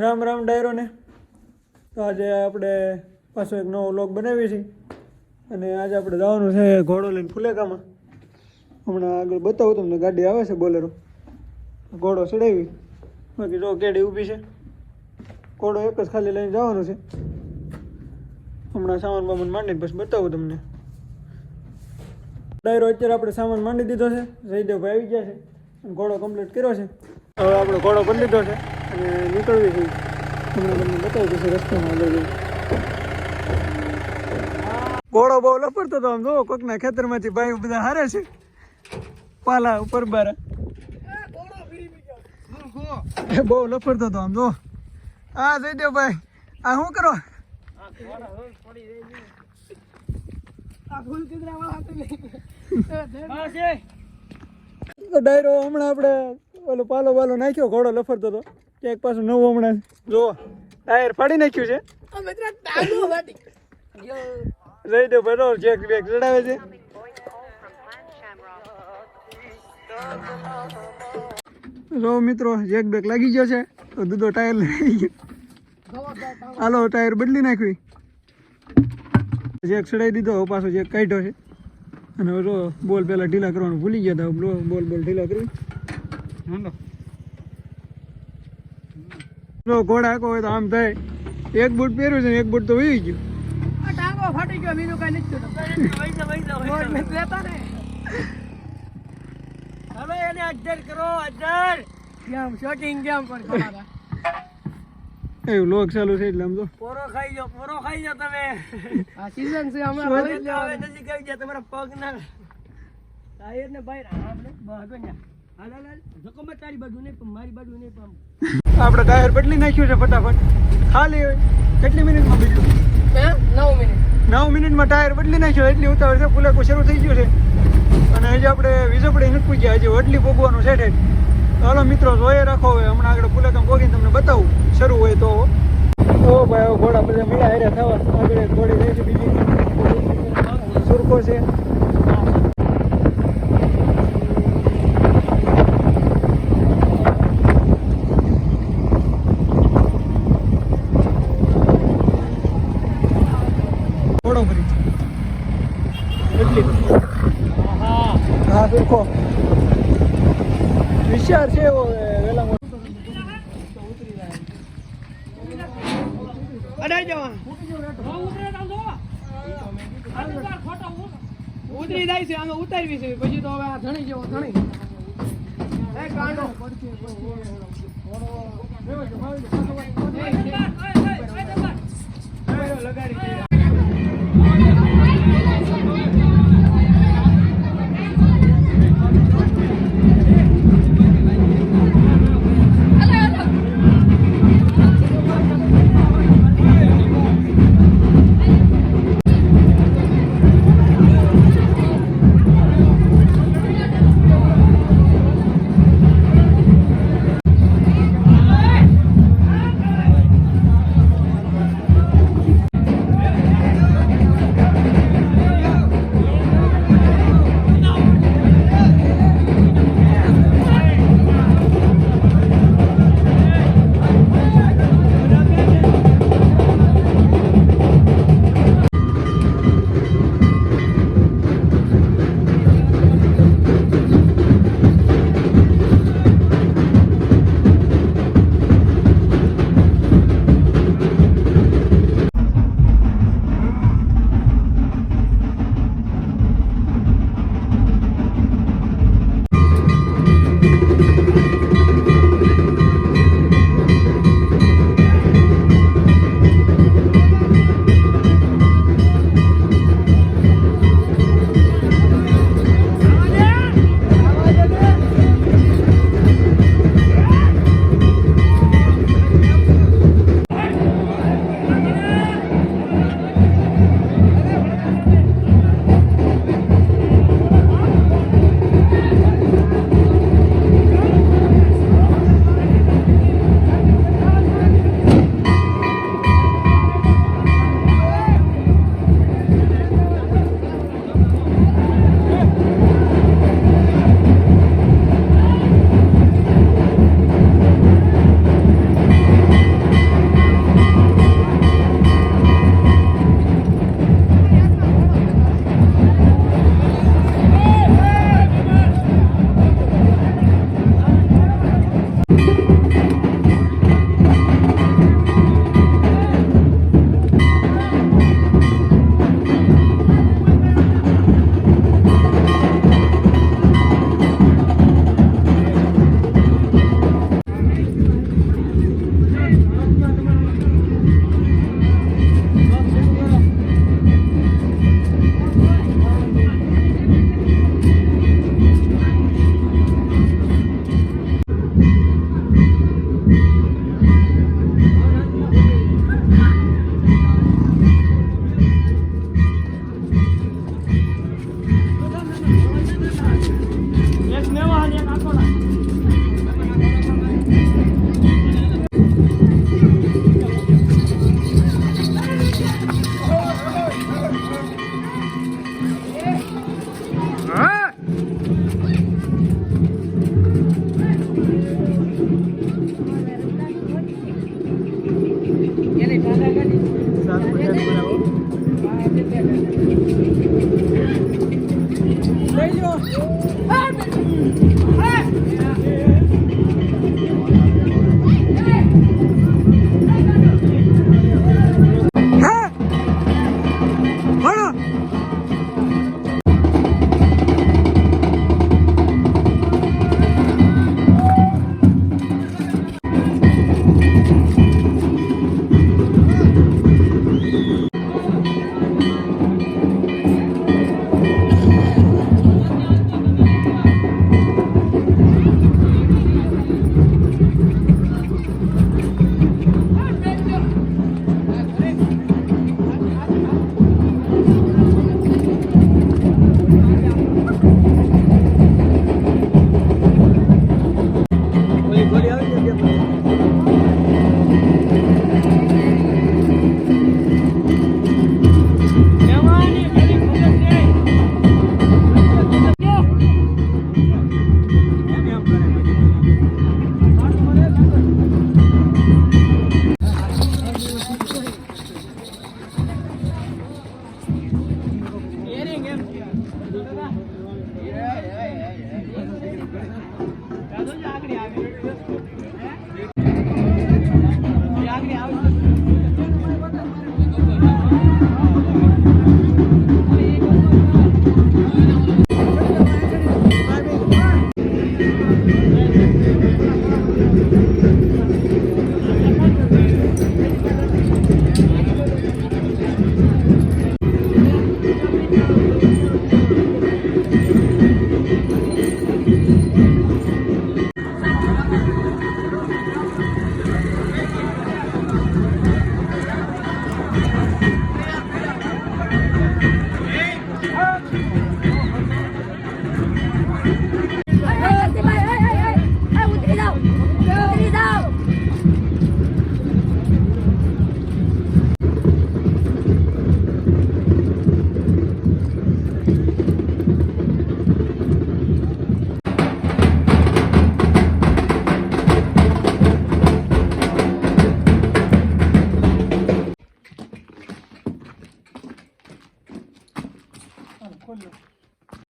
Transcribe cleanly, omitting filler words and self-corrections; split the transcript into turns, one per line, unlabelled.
રામ રામ ડાયરોને. તો આજે આપણે પાછો એક નવો વ્લોગ બનાવીએ છીએ અને આજે આપણે જવાનું છે ઘોડો લઈને ફુલેકામાં. હમણાં આગળ બતાવું તમને, ગાડી આવે છે બોલેરો, ઘોડો ચડાવી, બાકી જો કેડી ઊભી છે. ઘોડો એક જ ખાલી લઈને જવાનું છે. હમણાં સામાન બામાન માંડીને પછી બતાવું તમને. ડાયરો અત્યારે આપણે સામાન માંડી દીધો છે, જયદેવભાઈ આવી ગયા છે અને ઘોડો કમ્પ્લીટ કર્યો છે. હવે આપણે ઘોડો કરી લીધો છે અને નીકળવી છે. હમણાં તમને બતાવું કે રસ્તામાં આગળ જઈ. ઘોડો બહુ લપડતો હતો, આમ જો કોકના ખેતરમાંથી ભાઈ બધા હારે છે, પાલા ઉપર બારા બહુ લપડતો હતો આમ જો. હા જયદેવભાઈ, આ શું કરો? ડાયરો હમણાં આપણે ઓલો પાલો બાલો નાખ્યો, ઘોડો લફરતો હતો, એક પાછું નવું હમણાં જો ટાયર ફાડી નાખ્યું છે. જયદેવભાઈ રો ચેક બેક ચડાવે છે. જો મિત્રો જેક બેક લાગી ગયો છે તો દૂધો ટાયર લઈ ગયો. હાલો ટાયર બદલી નાખ્યું, જેક ચડાવી દીધો, હવે પાછો જેક કાઢ્યો છે. અને હવે જો બોલ પહેલાં ઢીલા કરવાનું ભૂલી ગયા હતા, બોલ ઢીલા કરી જો ઘોડા આખો હોય તો આમ થાય. એક બૂટ પહેર્યું છે, એક બૂટ તો વહી ગયું,
ફાટી ગયો, બીજું કઈ નથી. હવે એને અજર કરો, અજર કેમ શોટિંગ કેમ પર ખવાના
એવું લોક ચાલુ છે એટલે આમ તો
પોરો ખાઈ જાઓ તમે. આ સીઝન છે હમણાં હવે નજીક આવી ગયા, તમારા પગ ના ટાયર ને બહાર આપણે ભાગો ને. હાલ ધક્કો મત, તારી બાજુ નહીં પણ મારી બાજુ નહીં પણ.
આપણે ટાયર બદલી નાખ્યું છે ફટાફટ, ખાલી કેટલી મિનિટમાં બદલ્યું?
9 મિનિટ.
9 મિનિટમાં ટાયર બદલી નાખ્યો. એટલી ઉતાવળ છે, ફુલેકો શરૂ થઈ ગયું છે અને હજી આપણે વીજપડી નથી પૂગ્યા, હજી વડલી પોગવાનું છે ઠેઠ. ચાલો મિત્રો જોઈએ રાખો, હવે હમણાં આગળ ફુલેકામ પોગીને તમને બતાવું શરૂ હોય તો. ઓ ભાઈ હવે ઘોડા બધા મળ્યા હાર્યા થવા, આગળ એક ઘોડી રહી છે, બીજી સુરખો છે. ઘોડો કરી એટલી હા સુરખો વિચાર છે એવો વેલા મોટો
અડાઈ જવાનું ઉતરી જાય છે, આમાં ઉતારવી છે પછી તો હવે આ ધણી જેવો ધણી કાંડો લગાડી.
હાથ પર ધ્યાન કરાવો.